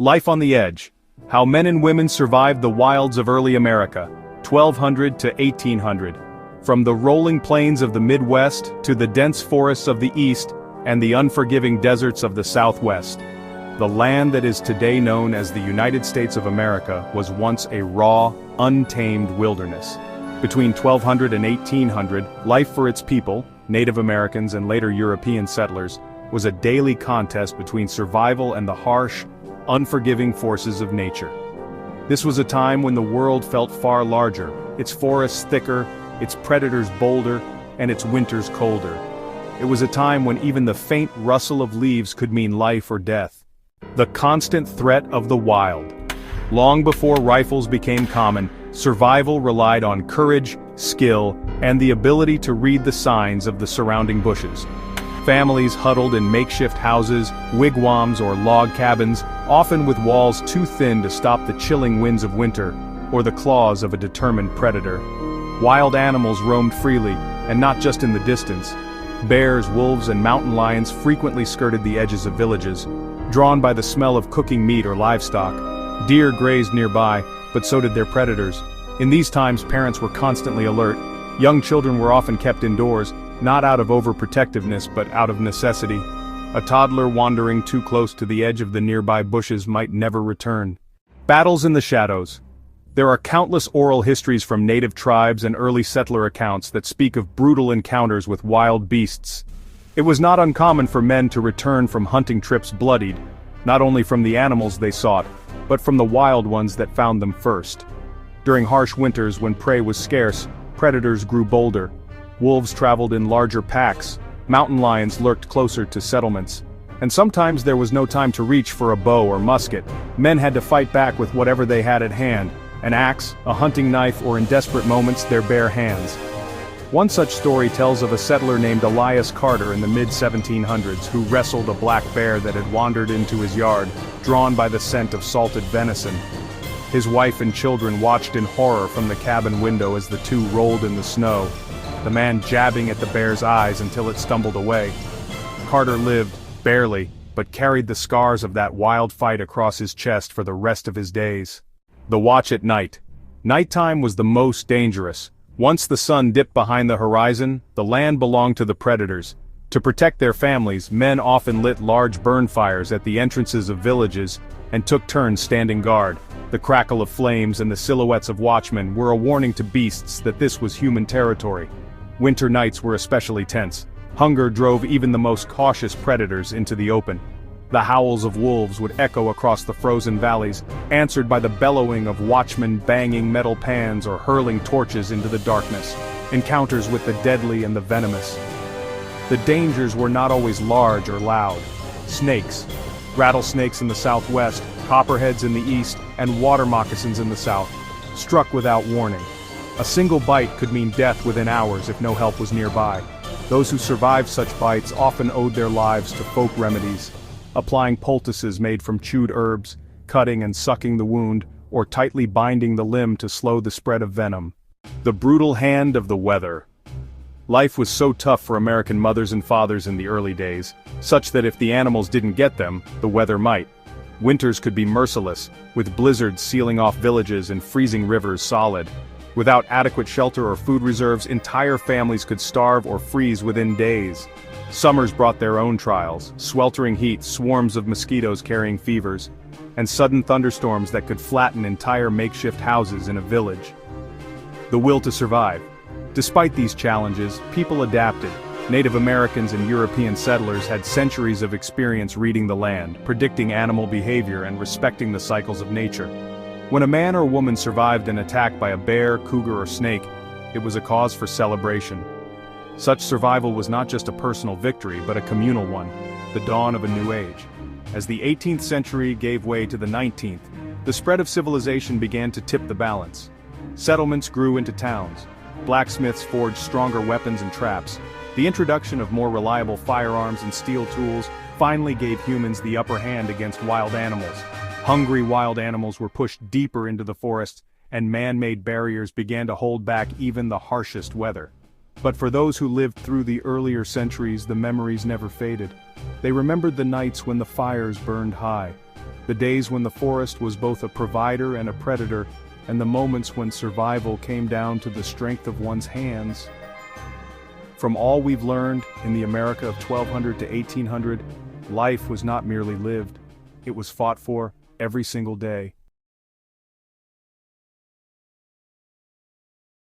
Life on the Edge: How Men and Women Survived the Wilds of Early America, 1200 to 1800. From the rolling plains of the Midwest to the dense forests of the East and the unforgiving deserts of the Southwest, the land that is today known as the United States of America was once a raw, untamed wilderness. Between 1200 and 1800, life for its people, Native Americans and later European settlers, was a daily contest between survival and the harsh, unforgiving forces of nature. This was a time when the world felt far larger, its forests thicker, its predators bolder, and its winters colder. It was a time when even the faint rustle of leaves could mean life or death. The constant threat of the wild. Long before rifles became common, survival relied on courage, skill, and the ability to read the signs of the surrounding bushes. Families huddled in makeshift houses, wigwams or log cabins, often with walls too thin to stop the chilling winds of winter, or the claws of a determined predator. Wild animals roamed freely, and not just in the distance. Bears, wolves, and mountain lions frequently skirted the edges of villages. Drawn by the smell of cooking meat or livestock, deer grazed nearby, but so did their predators. In these times, parents were constantly alert. Young children were often kept indoors, not out of overprotectiveness but out of necessity. A toddler wandering too close to the edge of the nearby bushes might never return. Battles in the shadows. There are countless oral histories from native tribes and early settler accounts that speak of brutal encounters with wild beasts. It was not uncommon for men to return from hunting trips bloodied, not only from the animals they sought, but from the wild ones that found them first. During harsh winters when prey was scarce, predators grew bolder. Wolves traveled in larger packs, mountain lions lurked closer to settlements. And sometimes there was no time to reach for a bow or musket. Men had to fight back with whatever they had at hand, an axe, a hunting knife, or in desperate moments, their bare hands. One such story tells of a settler named Elias Carter in the mid-1700s who wrestled a black bear that had wandered into his yard, drawn by the scent of salted venison. His wife and children watched in horror from the cabin window as the two rolled in the snow, the man jabbing at the bear's eyes until it stumbled away. Carter lived, barely, but carried the scars of that wild fight across his chest for the rest of his days. The watch at night. Nighttime was the most dangerous. Once the sun dipped behind the horizon, the land belonged to the predators. To protect their families, men often lit large burn fires at the entrances of villages and took turns standing guard. The crackle of flames and the silhouettes of watchmen were a warning to beasts that this was human territory. Winter nights were especially tense. Hunger drove even the most cautious predators into the open. The howls of wolves would echo across the frozen valleys, answered by the bellowing of watchmen banging metal pans or hurling torches into the darkness. Encounters with the deadly and the venomous. The dangers were not always large or loud. Snakes. Rattlesnakes in the southwest, copperheads in the east, and water moccasins in the south. Struck without warning. A single bite could mean death within hours if no help was nearby. Those who survived such bites often owed their lives to folk remedies, applying poultices made from chewed herbs, cutting and sucking the wound, or tightly binding the limb to slow the spread of venom. The brutal hand of the weather. Life was so tough for American mothers and fathers in the early days, such that if the animals didn't get them, the weather might. Winters could be merciless, with blizzards sealing off villages and freezing rivers solid. Without adequate shelter or food reserves, entire families could starve or freeze within days. Summers brought their own trials: sweltering heat, swarms of mosquitoes carrying fevers, and sudden thunderstorms that could flatten entire makeshift houses in a village. The will to survive. Despite these challenges, people adapted. Native Americans and European settlers had centuries of experience reading the land, predicting animal behavior, and respecting the cycles of nature. When a man or woman survived an attack by a bear, cougar, or snake, it was a cause for celebration. Such survival was not just a personal victory, but a communal one, the dawn of a new age. As the 18th century gave way to the 19th, the spread of civilization began to tip the balance. Settlements grew into towns. Blacksmiths forged stronger weapons and traps. The introduction of more reliable firearms and steel tools finally gave humans the upper hand against wild animals. Hungry wild animals were pushed deeper into the forests, and man-made barriers began to hold back even the harshest weather. But for those who lived through the earlier centuries, the memories never faded. They remembered the nights when the fires burned high, The days when the forest was both a provider and a predator, and the moments when survival came down to the strength of one's hands. From all we've learned, in the America of 1200 to 1800, life was not merely lived, it was fought for every single day.